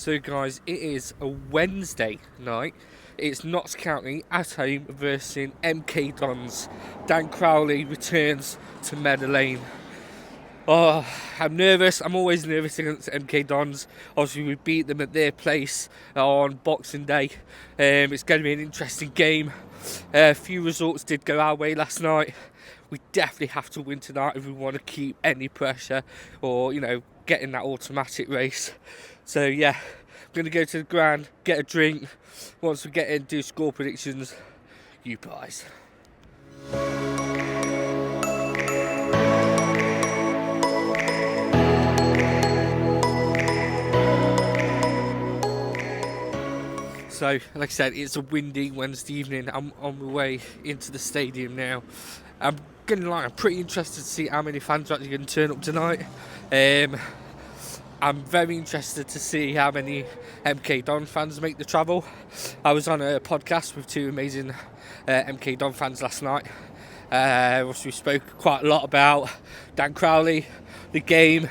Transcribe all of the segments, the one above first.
So guys, it is a Wednesday night. It's Notts County at home versus MK Dons. Dan CROWLEY returns to Meadow Lane. Oh, I'm nervous. I'm always nervous against MK Dons. Obviously, we beat them at their place on Boxing Day. It's going to be an interesting game. A few results did go our way last night. We definitely have to win tonight if we want to keep any pressure or, get in that automatic race. So, yeah, I'm going to go to the ground, get a drink. Once we get in, do score predictions. You guys. So, like I said, it's a windy Wednesday evening. I'm on my way into the stadium now. I'm pretty interested to see how many fans are actually going to turn up tonight. I'm very interested to see how many MK Don fans make the travel. I was on a podcast with two amazing MK Don fans last night. We spoke quite a lot about Dan CROWLEY, the game,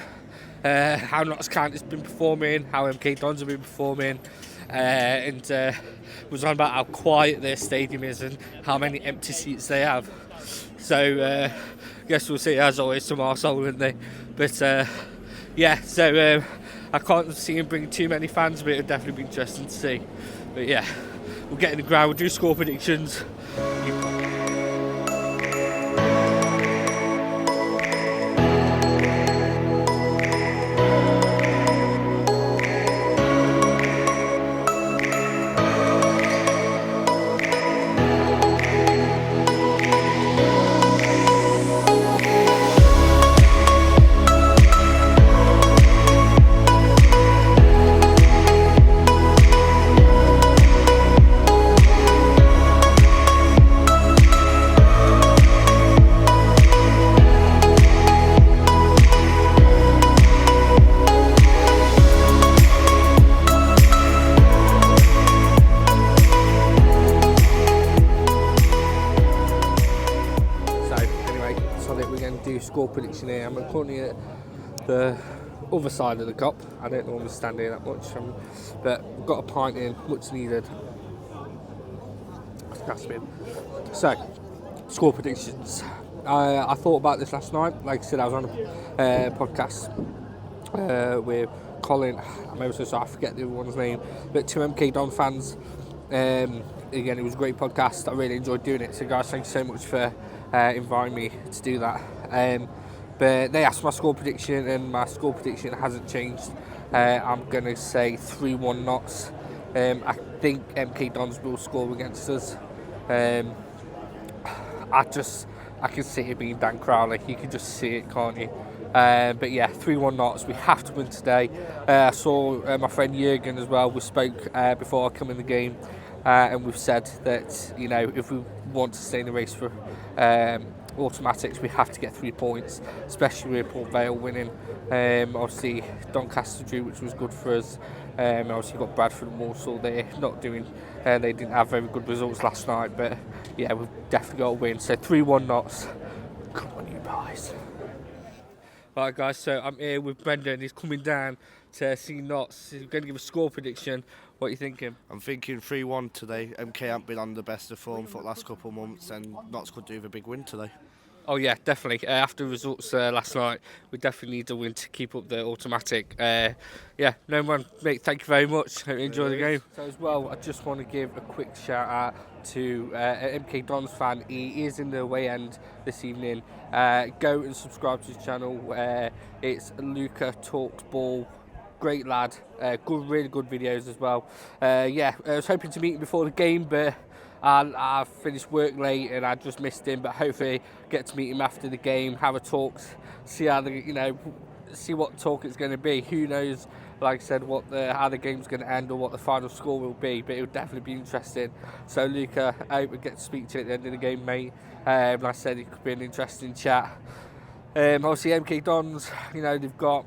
how Notts County's been performing, how MK Dons have been performing. And was on about how quiet their stadium is and how many empty seats they have. So I guess we'll see, as always, some arsehole, won't they? But I can't see him bringing too many fans, but it'll definitely be interesting to see. But yeah, we'll get in the ground, we'll do score predictions. Score prediction here. I'm currently at the other side of the Kop. I don't normally stand here that much, but we've got a pint in, much needed. So, score predictions. I thought about this last night. Like I said, I was on a podcast with Colin. I'm ever so sorry, I forget the other one's name, but two MK Don fans. Again, it was a great podcast. I really enjoyed doing it. So, guys, thank you so much for inviting me to do that. But they asked my score prediction, and my score prediction hasn't changed. I'm going to say 3-1 Notts. I think MK Dons will score against us. I can see it being Dan CROWLEY. You can just see it, can't you? But yeah, 3-1 Notts. We have to win today. I saw my friend Jürgen as well. We spoke before I come in the game, and we've said that if we want to stay in the race for automatics, we have to get 3 points, especially with Port Vale winning. Obviously Doncaster drew, which was good for us. Obviously got Bradford and Walsall. They're not doing they didn't have very good results last night, but yeah, we've definitely got to win. So 3-1 Notts. Come on, you guys. Alright guys, so I'm here with Brendan. He's coming down to see Notts. He's going to give a score prediction. What are you thinking? I'm thinking 3-1 today. MK haven't been on the best of form for the last couple of months, and Notts could do with a big win today. Oh yeah, definitely. After the results last night, we definitely need a win to keep up the automatic. Mate, thank you very much. Enjoy the game. So as well, I just want to give a quick shout out to an MK Dons fan. He is in the away end this evening. Go and subscribe to his channel. It's Luca Talks Ball. Great lad. Really good videos as well. I was hoping to meet him before the game, but I finished work late and I just missed him. But hopefully get to meet him after the game, have a talk, see how see what talk it's going to be. Who knows? Like I said, how the game's going to end or what the final score will be, but it'll definitely be interesting. So Luca, I hope we get to speak to you at the end of the game, mate. Like I said, it could be an interesting chat. Obviously MK Dons, we've got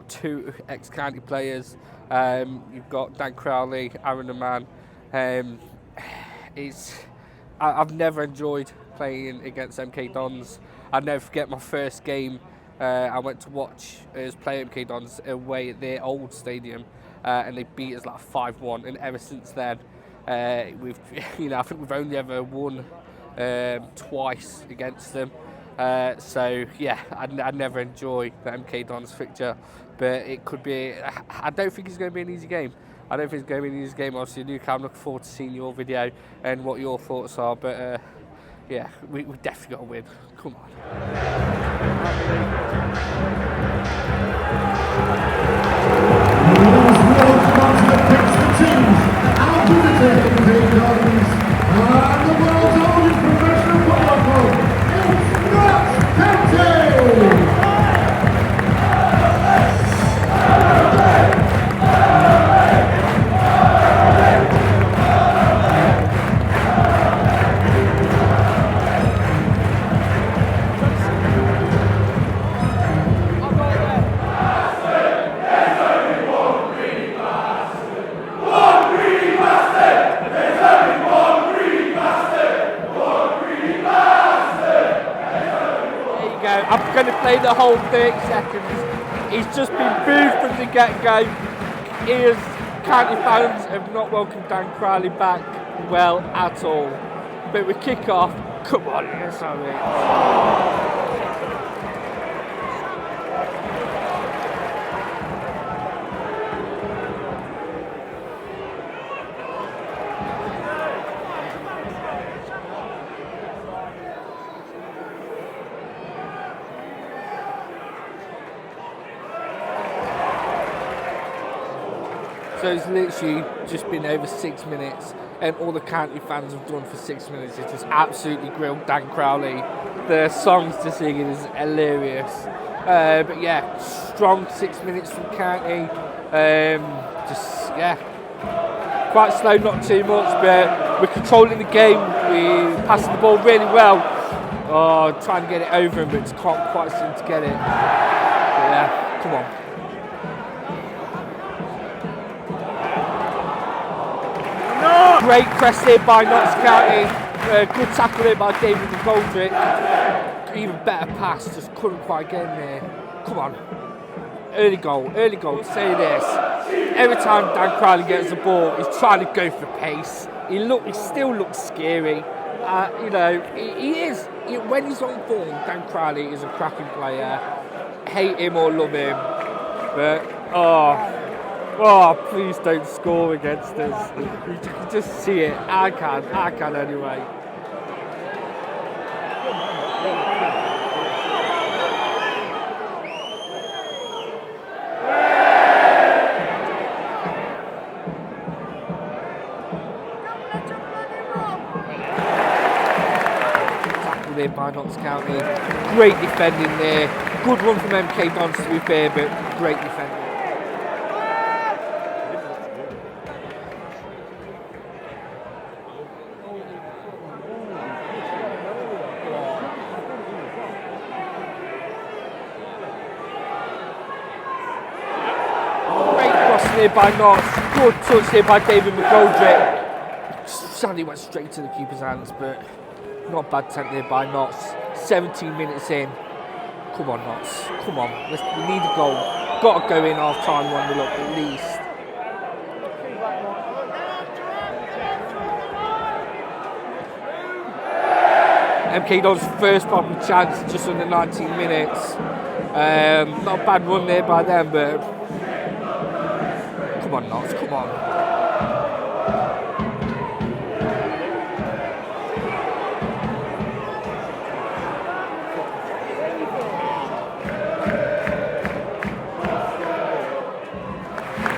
two ex-county players. You've got Dan CROWLEY, Aaron the Man. I've never enjoyed playing against MK Dons. I'll never forget my first game. I went to watch us play MK Dons away at their old stadium. and they beat us like 5-1. And ever since then, we've, I think we've only ever won twice against them. So yeah, I'd never enjoy the MK Dons fixture, but it could be. I don't think it's going to be an easy game. I don't think it's going to be an easy game. Obviously, Luke, I'm looking forward to seeing your video and what your thoughts are. But yeah, we definitely got to win. Come on. I'm going to play the whole 30 seconds. He's just been booed from the get-go. County fans have not welcomed Dan Crowley back well at all. But we kick off. Come on, let's have it. So it's literally just been over 6 minutes, and all the county fans have done for 6 minutes is just absolutely grilled Dan Crowley. The songs to sing is hilarious. But yeah, strong 6 minutes from county. Quite slow, not too much, but we're controlling the game. We're passing the ball really well. Trying to get it over him, but just can't quite seem to get it. But yeah, come on. Great press here by Notts County. Good tackle here by David McGoldrick. Even better pass, just couldn't quite get in there. Come on. Early goal. Say this. Every time Dan Crowley gets the ball, he's trying to go for pace. He still looks scary. He is. When he's on form, Dan Crowley is a cracking player. Hate him or love him. But, please don't score against us. You can just see it. I can anyway. Tackle there by Notts County. Great defending there. Good run from MK Dons to be fair, but great defending. Here by Notts, good touch here by David McGoldrick. Sadly went straight to the keeper's hands, but not bad attempt there by Notts. 17 minutes in. Come on, Notts. Come on. We need a goal. Got to go in half time 1-0 up at least. MK Dons' first proper chance just under 19 minutes. Not a bad run there by them, but come on, Notts, come on.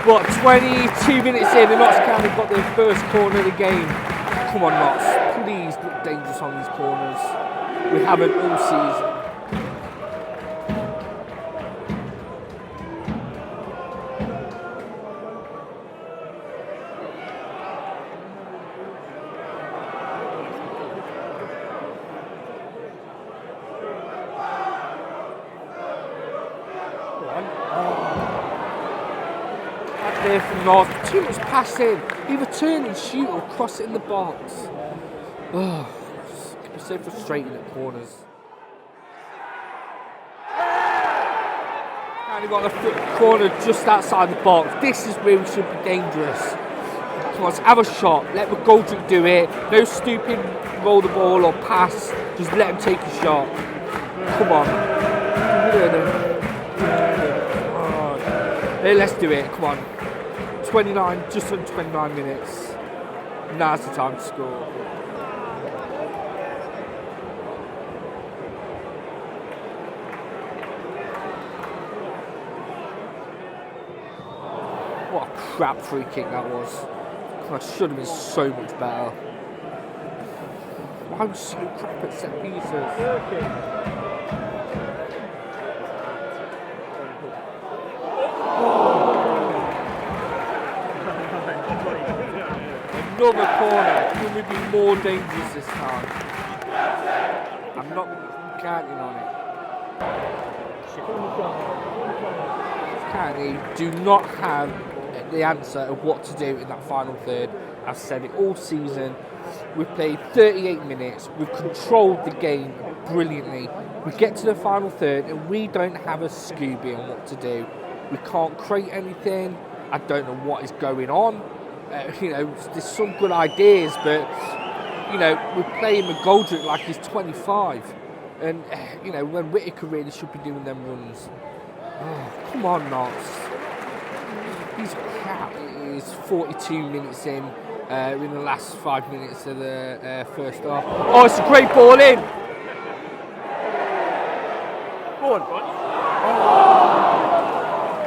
What, 22 minutes in, and Notts County got their first corner of the game. Come on, Notts, please look dangerous on these corners. We haven't all season. There from North, too much passing. Either turn and shoot or cross it in the box. It can be so frustrating at corners. County got the corner just outside the box. This is where we should be dangerous. Come on, let's have a shot. Let McGoldrick do it. No stupid roll the ball or pass. Just let him take a shot. Come on. Hey, let's do it. Come on. 29, just under 29 minutes. Now's the time to score. What a crap free kick that was. I should have been so much better. I'm so crap at set pieces. Another corner. Can we be more dangerous this time? I'm not counting on it. County do not have the answer of what to do in that final third. I've said it all season. We've played 38 minutes. We've controlled the game brilliantly. We get to the final third and we don't have a Scooby on what to do. We can't create anything. I don't know what is going on. There's some good ideas, but we're playing McGoldrick like he's 25, and when Whittaker really should be doing them runs. Oh, come on, Knox. He's crap. It is 42 minutes in the last 5 minutes of the first half. Oh, it's a great ball in. Go on.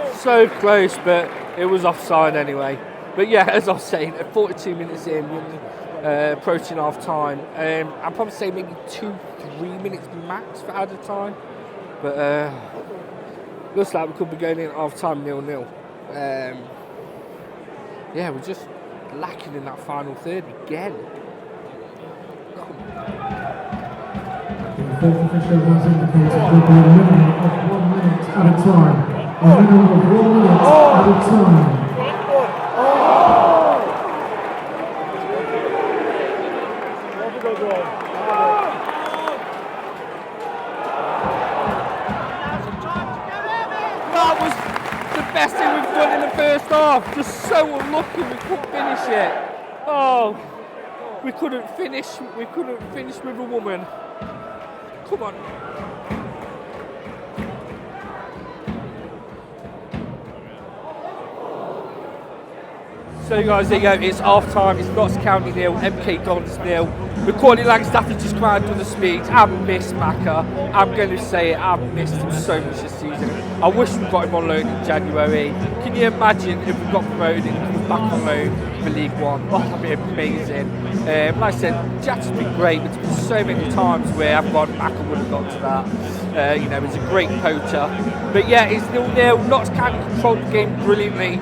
Oh. So close, but it was offside anyway. But yeah, as I was saying, 42 minutes in, approaching half time. I'd probably say maybe 2-3 minutes max for added time. But looks like we could be going in at half time 0-0. Yeah, we're just lacking in that final third again. The fourth official has indicated there will be a minimum of 1 minute at a time. A minimum of 1 minute at a time. That was the best thing we've done in the first half. Just so unlucky we couldn't finish it. Oh, we couldn't finish. We couldn't finish with a woman. Come on. So guys, there you go, it's half time, it's Notts County 0, MK Dons 0. Recording Langstaff has just come out on the speed. I've missed Macca, I'm going to say it, I've missed him so much this season. I wish we got him on loan in January. Can you imagine if we got promoted and he was back on loan for League One? Oh, that'd be amazing. Like I said, Jack's been great, but there's been so many times where I've gone, Macca would have got to that. He's a great poacher. But yeah, it's 0-0. Notts County controlled the game brilliantly.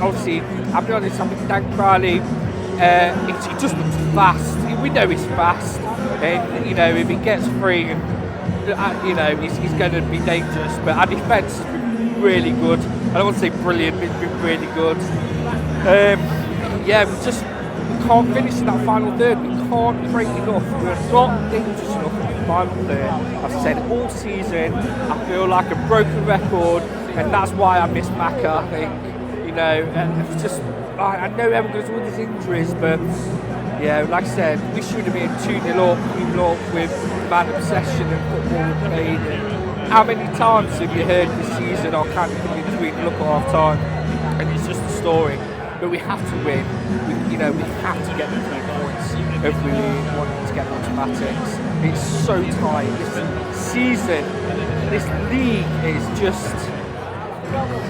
Obviously, I'll be honest, I think Dan Crowley, he just looks fast. We know he's fast. And, if he gets free, he's going to be dangerous. But our defence has been really good. I don't want to say brilliant, but it's been really good. We can't finish in that final third. We can't create enough. We're not dangerous enough in the final third. I've said it all season. I feel like a broken record, and that's why I miss Macca. I think, it's just I know everyone's with his injuries, but yeah, like I said, we should have been 2-0 up, 3-0 up with man obsession and football we played. And how many times have you heard this season our county come in between look at half time, and it's just a story. But we have to win. We have to get the 3 points if we want to get automatics. It's so tight. This season, this league is just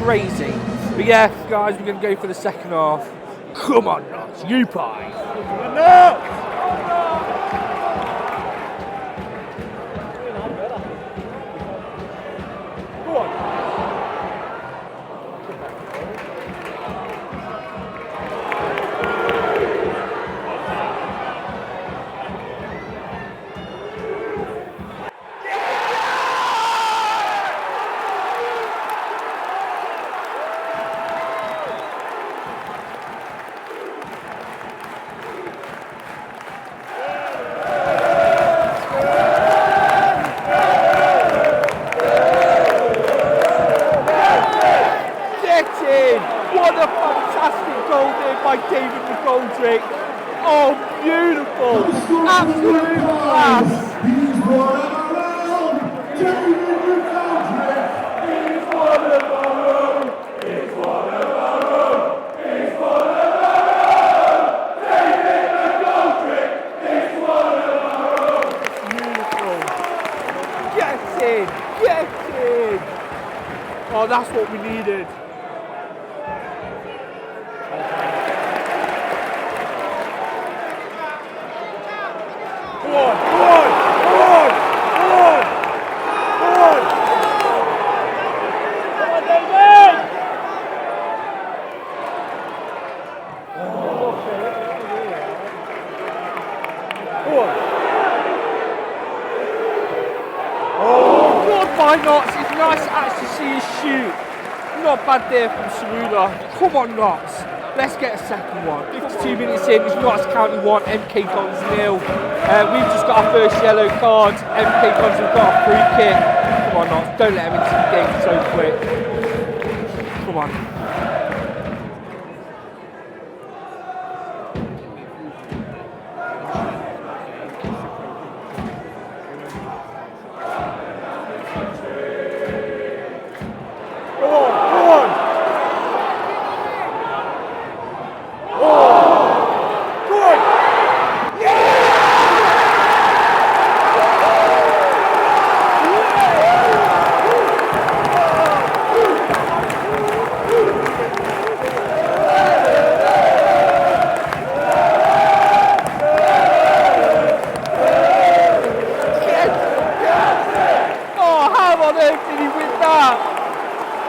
crazy. But yeah, guys, we're going to go for the second half. Come on, Notts, you pie. No! trick. Oh, beautiful. Absolute class. He's one of our own. David McGoldrick. He's one of our own. He's one of our own. He's one of our own. David McGoldrick. He's one of our own. Beautiful. Get in. Get in. Oh, that's what we needed. Come on, come on, come on, come on, come on. Come on, David! Come on. Oh, God, why not? It's nice to actually see you shoot. Not bad there from Cerula. Come on, Knots. Let's get a second one. 52 minutes in, it's Notts County 1, MK Dons 0. We've just got our first yellow card. MK Dons have got a free kick. Come on, Notts, don't let them into the game so quick. Come on.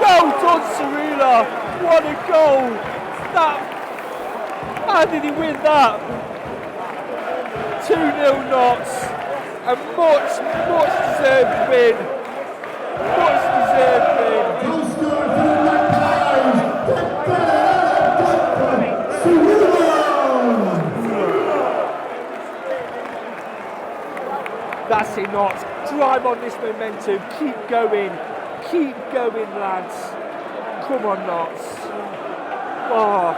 Well done, Cerula. What a goal. How did he win that? 2-0 Notts. A much deserved win. Much deserved win. Goal scorer for the Magpies. Cerula. That's it, Notts. Drive on this momentum. Keep going. Keep going, lads. Come on, Notts. Oh,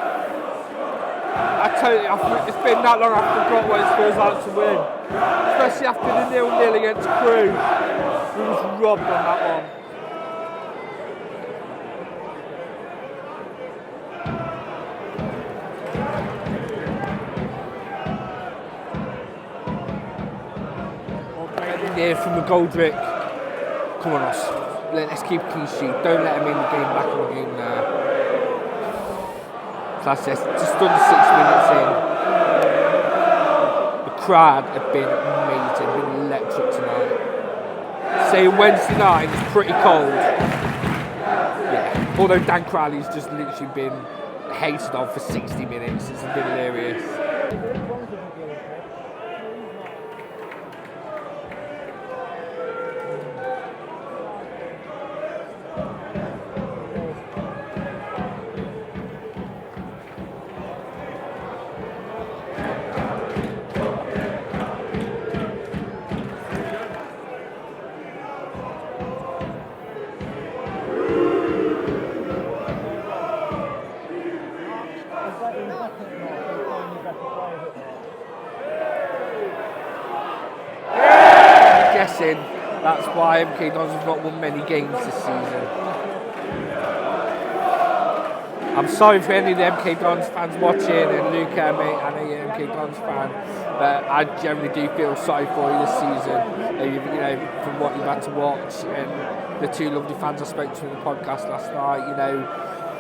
it's been that long I forgot what it feels like to win. Especially after the 0-0 against Crew. We was robbed on that one. There from McGoldrick. Come on, Ross. Let's keep a clean sheet. Don't let him in the game, back in the game now. That's just under 6 minutes in. The crowd have been amazing, been electric tonight. Say Wednesday night, it's pretty cold. Yeah. Although Dan Crowley's just literally been hated on for 60 minutes. It's been hilarious. That's why MK Dons have not won many games this season. I'm sorry for any of the MK Dons fans watching, and Luca, mate, I know you're an MK Dons fan, but I generally do feel sorry for you this season. You know, from what you've had to watch, and the two lovely fans I spoke to in the podcast last night, you know,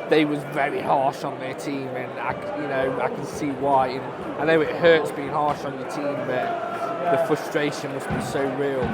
they was very harsh on their team, and I can see why. And I know it hurts being harsh on your team, but the frustration must be so real.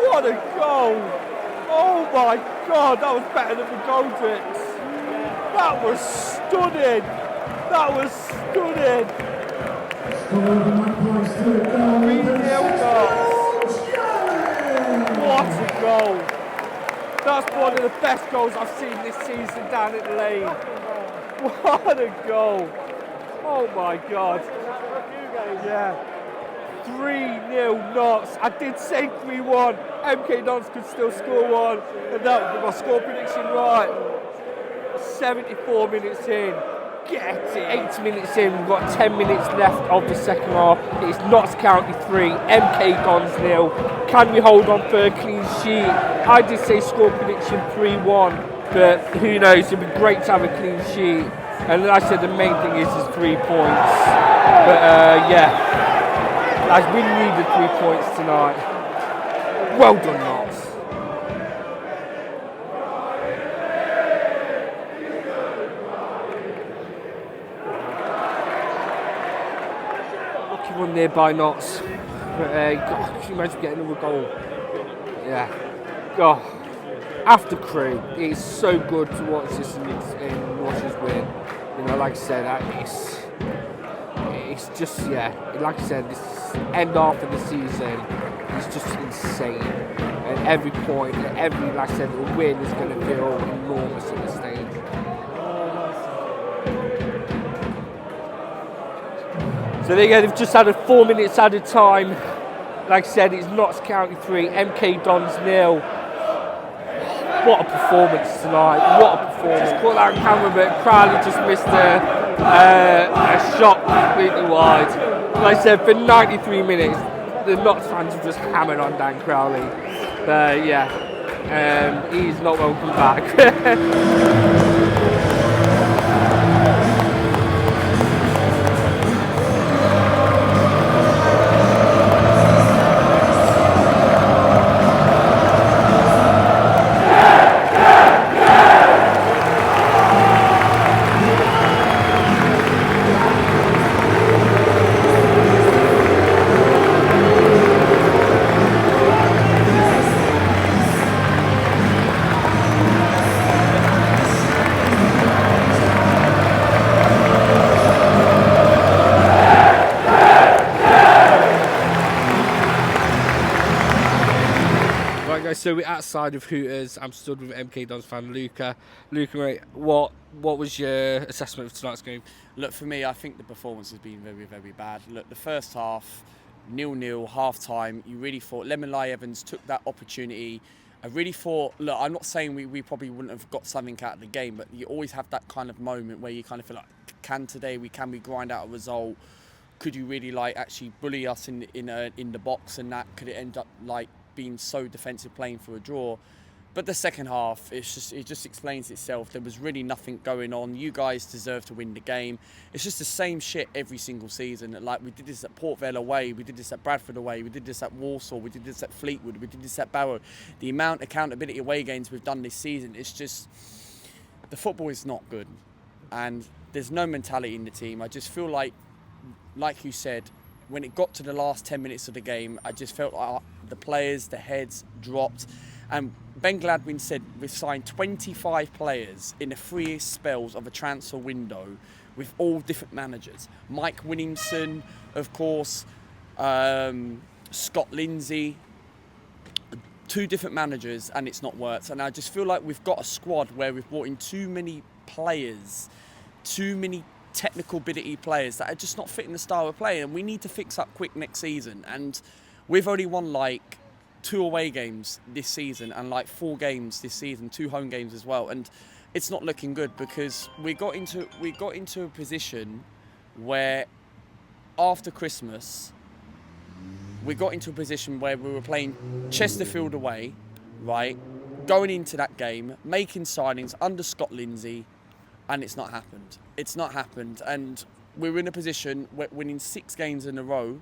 What a goal! Oh my God, that was better than the Goldricks. That was stunning. That was stunning. 3-0 Knots. What a goal. That's one of the best goals I've seen this season down at the lane. What a goal. Oh my God. Yeah. 3-0 Knots. I did say 3-1. MK Dons could still score one. And that was my score prediction right. 74 minutes in. Get it. 8 minutes in. We've got 10 minutes left of the second half. It's Notts County 3, MK Dons 0. Can we hold on for a clean sheet? I did say score prediction 3-1, but who knows? It'd be great to have a clean sheet. And like I said, the main thing is 3 points. But yeah, as we need the 3 points tonight. Well done, Notts. Lucky one there by Notts. But God, can you imagine getting another goal? Yeah. God. After Crew, it's so good to watch this and watch us win. You know, like I said, it's just, yeah, like I said, this end half of the season is just insane. And every point, every, like I said, the win is going to feel enormous at this stage. So there you go, they've just had 4 minutes added time. Like I said, it's Notts County 3, MK Dons 0. What a performance tonight, what a performance. Just caught that on camera, but Crowley just missed a shot completely wide. Like I said, for 93 minutes, the Notts fans have just hammered on Dan Crowley. Yeah, he's not welcome back. So we're outside of Hooters. I'm stood with MK Dons fan Luca. Luca, mate, what was your assessment of tonight's game? Look, for me, I think the performance has been very, very bad. Look, the first half, 0-0, half-time, you really thought Lemonlie Evans took that opportunity. I really thought, look, I'm not saying we probably wouldn't have got something out of the game, but you always have that kind of moment where you kind of feel like, can we grind out a result? Could you really actually bully us in the box, and that could it end up being so defensive, playing for a draw? But the second half, it just explains itself. There was really nothing going on. You guys deserve to win the game. It's just the same shit every single season. Like, we did this at Port Vale away, we did this at Bradford away, we did this at Walsall, we did this at Fleetwood, we did this at Barrow. The amount of accountability away games we've done this season, it's just, the football is not good. And there's no mentality in the team. I just feel like you said, when it got to the last 10 minutes of the game, I just felt like the players, the heads dropped. And Ben Gladwin said we've signed 25 players in the 3 spells of a transfer window with all different managers. Mike Winningson, of course, Scott Lindsay, 2 different managers, and it's not worked. And I just feel like we've got a squad where we've brought in too many players, too many technical ability players that are just not fitting the style of play, and we need to fix up quick next season. And we've only won 2 away games this season and 4 games this season, 2 home games as well, and it's not looking good because we got into a position where after Christmas we got into a position where we were playing Chesterfield away, right, going into that game, making signings under Scott Lindsay, and it's not happened. It's not happened, and we're in a position where winning 6 games in a row.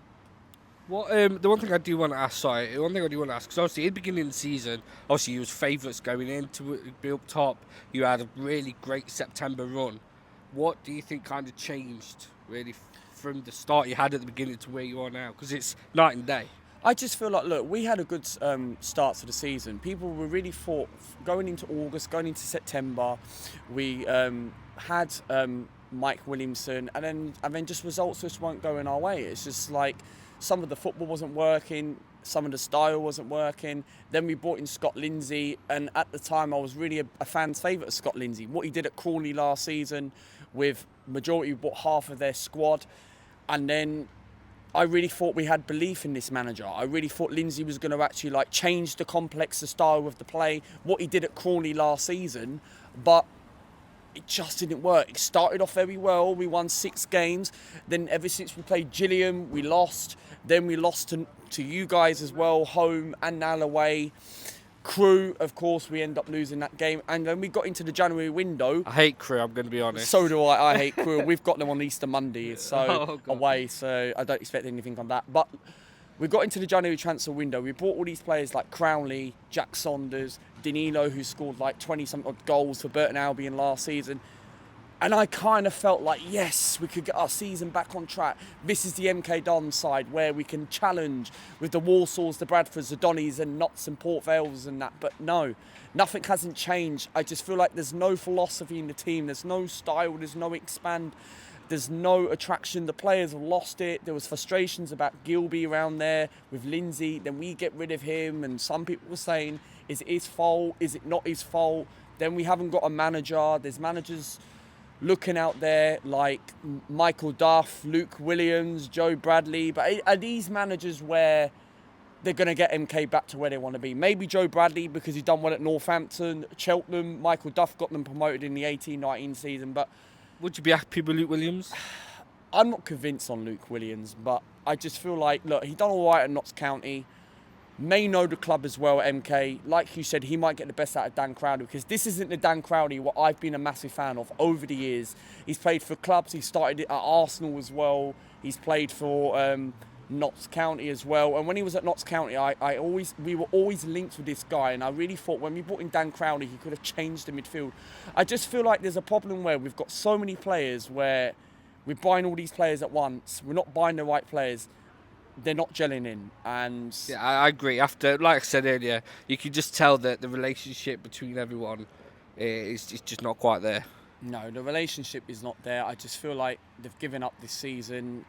The one thing I do want to ask, because obviously at the beginning of the season, obviously you was favourites going in to be up top. You had a really great September run. What do you think kind of changed really from the start you had at the beginning to where you are now? Because it's night and day. I just feel like, look, we had a good start to the season. People were really thought going into August, going into September, we had Mike Williamson, and then just results just weren't going our way. It's just like some of the football wasn't working, some of the style wasn't working. Then we brought in Scott Lindsay, and at the time I was really a fan's favourite of Scott Lindsay. What he did at CROWLEY last season, with majority bought half of their squad, and then I really thought we had belief in this manager. I really thought Lindsay was going to actually like change the complex, the style of the play, what he did at CROWLEY last season, but it just didn't work. It started off very well. We won 6 games. Then ever since we played Gillingham, we lost. Then we lost to you guys as well, home and now away. Crew, of course, we end up losing that game. And then we got into the January window. I hate Crew, I'm going to be honest. So do I. I hate Crew. We've got them on Easter Monday, so away. So I don't expect anything on that. But we got into the January transfer window. We bought all these players like CROWLEY, Jack Saunders, Danilo, who scored like 20-something goals for Burton Albion last season. And I kind of felt like, yes, we could get our season back on track. This is the MK Dons side where we can challenge with the Warsaws, the Bradfords, the Donnies and Notts and Port Vales and that. But no, nothing hasn't changed. I just feel like there's no philosophy in the team. There's no style. There's no expand. There's no attraction. The players have lost it. There was frustrations about Gilby around there with Lindsay. Then we get rid of him. And some people were saying, is it his fault? Is it not his fault? Then we haven't got a manager. There's managers looking out there like Michael Duff, Luke Williams, Joe Bradley. But are these managers where they're going to get MK back to where they want to be? Maybe Joe Bradley because he's done well at Northampton, Cheltenham. Michael Duff got them promoted in the 18-19 season. But would you be happy with Luke Williams? I'm not convinced on Luke Williams, but I just feel like, look, he done all right at Notts County. May know the club as well at MK. Like you said, he might get the best out of Dan Crowley, because this isn't the Dan Crowley what I've been a massive fan of over the years. He's played for clubs. He started at Arsenal as well. He's played for Notts County as well. And when he was at Notts County, we were always linked with this guy. And I really thought when we brought in Dan Crowley, he could have changed the midfield. I just feel like there's a problem where we've got so many players where we're buying all these players at once. We're not buying the right players. They're not gelling in, and yeah, I agree. After, like I said earlier, you can just tell that the relationship between everyone is just not quite there. No, the relationship is not there. I just feel like they've given up this season.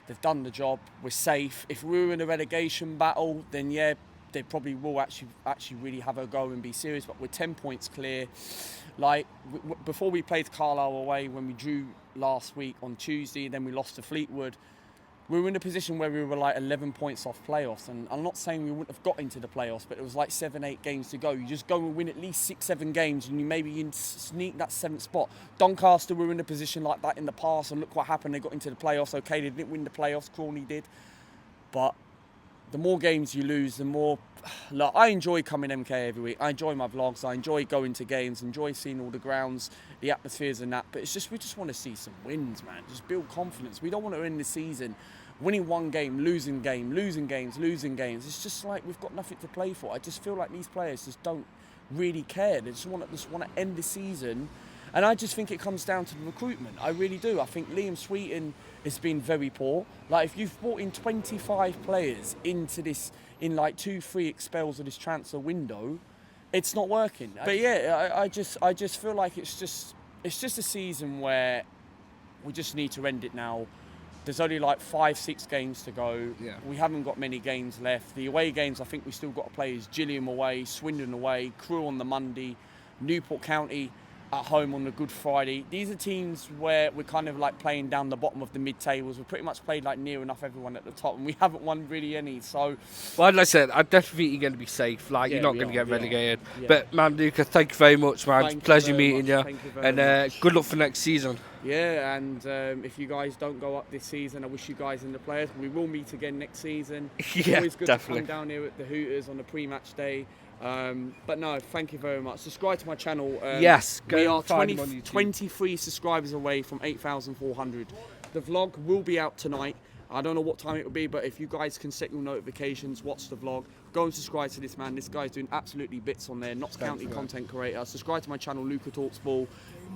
They've done the job. We're safe. If we were in a relegation battle, then yeah, they probably will actually really have a go and be serious. But we're 10 points clear. Like before we played Carlisle away, when we drew last week on Tuesday, then we lost to Fleetwood. We were in a position where we were like 11 points off playoffs, and I'm not saying we wouldn't have got into the playoffs, but it was like 7-8 games to go. You just go and win at least 6-7 games, and you maybe sneak that 7th spot. Doncaster were in a position like that in the past, and look what happened. They got into the playoffs. Okay, they didn't win the playoffs. CROWLEY did, but the more games you lose, the more. Look, I enjoy coming MK every week. I enjoy my vlogs. I enjoy going to games. Enjoy seeing all the grounds, the atmospheres, and that. But it's just we just want to see some wins, man. Just build confidence. We don't want to end the season winning one game, losing games. It's just like we've got nothing to play for. I just feel like these players just don't really care. They just want to end the season. And I just think it comes down to the recruitment. I really do. I think Liam Sweetin has been very poor. Like, if you've brought in 25 players into this, in like 2-3 expels of this transfer window, it's not working. But yeah, I just feel like it's just a season where we just need to end it now. There's only like 5-6 games to go. Yeah. We haven't got many games left. The away games I think we still got to play is Gillingham away, Swindon away, Crewe on the Monday, Newport County at home on the Good Friday. These are teams where we're kind of like playing down the bottom of the mid-tables. We've pretty much played like near enough everyone at the top, and we haven't won really any. So, well, like I said, I definitely think you're going to be safe. Like, you're not going to get relegated. Yeah. But man, Luca, thank you very much, man. Pleasure meeting you. And good luck for next season. Yeah, and if you guys don't go up this season, I wish you guys and the players. We will meet again next season. Yeah, always good definitely. to come down here at the Hooters on the pre-match day. But no, thank you very much. Subscribe to my channel. Yes, we are 23 subscribers away from 8,400. The vlog will be out tonight. I don't know what time it will be, but if you guys can set your notifications, watch the vlog. Go and subscribe to this man. This guy's doing absolutely bits on there. Notts County content creator. Subscribe to my channel, Luca Talks Ball.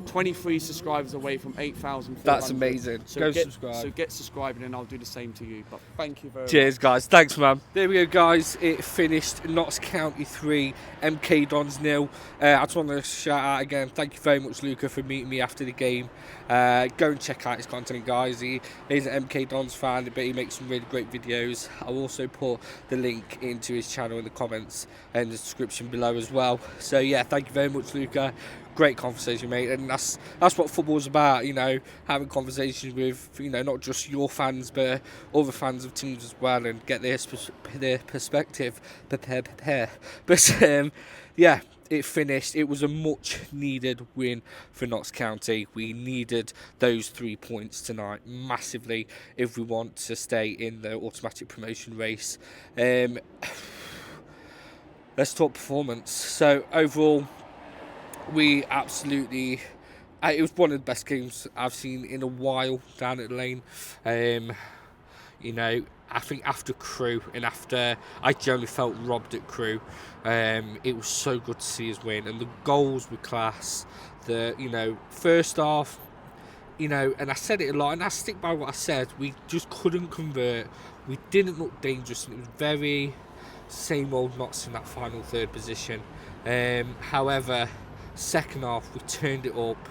23 subscribers away from 8,000. That's amazing. Go subscribe. So get subscribing and I'll do the same to you. But thank you very much. Cheers, guys. Thanks, man. There we go, guys. It finished Notts County 3, MK Dons 0. I just want to shout out again. Thank you very much, Luca, for meeting me after the game. Go and check out his content, guys. He's an MK Dons fan, but he makes some really great videos. I'll also put the link into his channel in the comments and the description below as well. So yeah, thank you very much, Luca. Great conversation, mate, and that's what football's about, you know, having conversations with, you know, not just your fans but other fans of teams as well, and get their perspective. But yeah, it finished. It was a much needed win for Notts County. We needed those 3 points tonight massively if we want to stay in the automatic promotion race. Let's talk performance. So overall, we absolutely, it was one of the best games I've seen in a while down at the Lane. You know, I think after Crew and after I generally felt robbed at Crew, it was so good to see us win, and the goals were class. You know, first half, you know, and I said it a lot, and I stick by what I said. We just couldn't convert. We didn't look dangerous, and it was very same old Notts in that final third position. However, second half we turned it up.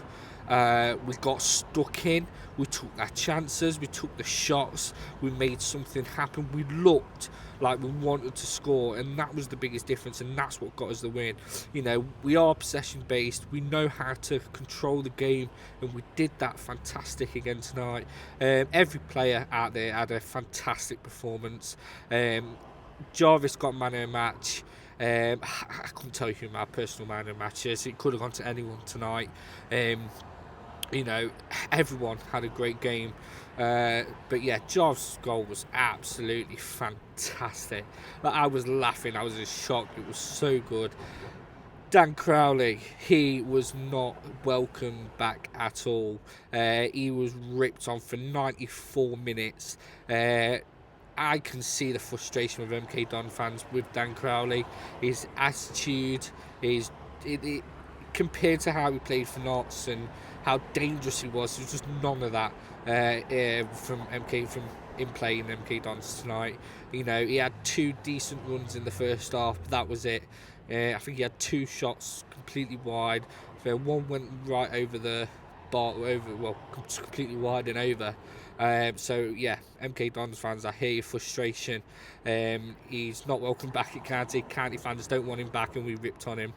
We got stuck in. We took our chances. We took the shots. We made something happen. We looked like we wanted to score, and that was the biggest difference, and that's what got us the win. You know, we are possession based. We know how to control the game, and we did that fantastic again tonight. Every player out there had a fantastic performance. Jarvis got man of the match. I couldn't tell you who my personal man of the match is. It could have gone to anyone tonight. You know, everyone had a great game. But yeah, Jarvis' goal was absolutely fantastic. Like, I was laughing. I was in shock. It was so good. Dan CROWLEY, he was not welcome back at all. He was ripped on for 94 minutes. I can see the frustration of MK Don fans with Dan CROWLEY. His attitude is, compared to how he played for Notts and how dangerous he was, there's just none of that from in playing MK Dons tonight. You know, he had 2 decent runs in the first half, but that was it. I think he had 2 shots completely wide. One went right over the bar, completely wide and over. So yeah, MK Dons fans, I hear your frustration. He's not welcome back at County. County fans don't want him back, and we ripped on him.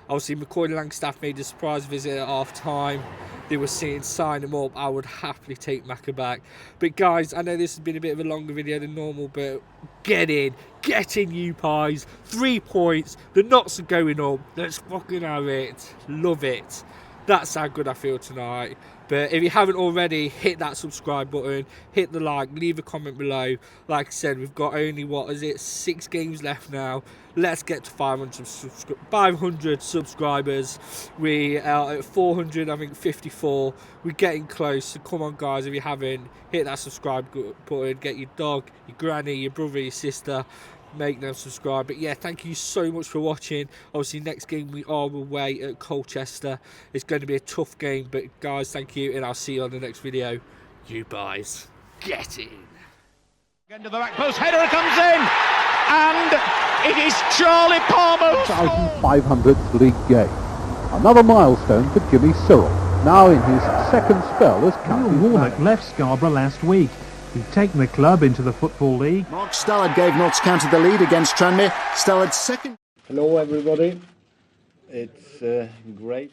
Obviously, McCoy Langstaff made a surprise visit at half time. They were saying sign him up. I would happily take Macca back. But guys, I know this has been a bit of a longer video than normal, but get in, you pies. 3 points. The Notts are going up. Let's fucking have it. Love it. That's how good I feel tonight. But if you haven't already, hit that subscribe button, hit the like, leave a comment below. Like I said, we've got only, 6 games left now. Let's get to 500 subscribers. We are at 400, I think 54. We're getting close. So come on, guys, if you haven't, hit that subscribe button. Get your dog, your granny, your brother, your sister. Make them subscribe. But yeah, thank you so much for watching. Obviously, next game we are away at Colchester. It's going to be a tough game, but guys, thank you, and I'll see you on the next video. You guys, get in. Into the back post, header comes in, and it is Charlie Palmer. 1500th league game. Another milestone for Jimmy Cyril, now in his second spell as captain. Neil Warnock left Scarborough last week. He'd taken the club into the Football League. Mark Stallard gave Notts County the lead against Tranmere. Stallard's second. Hello everybody. It's great.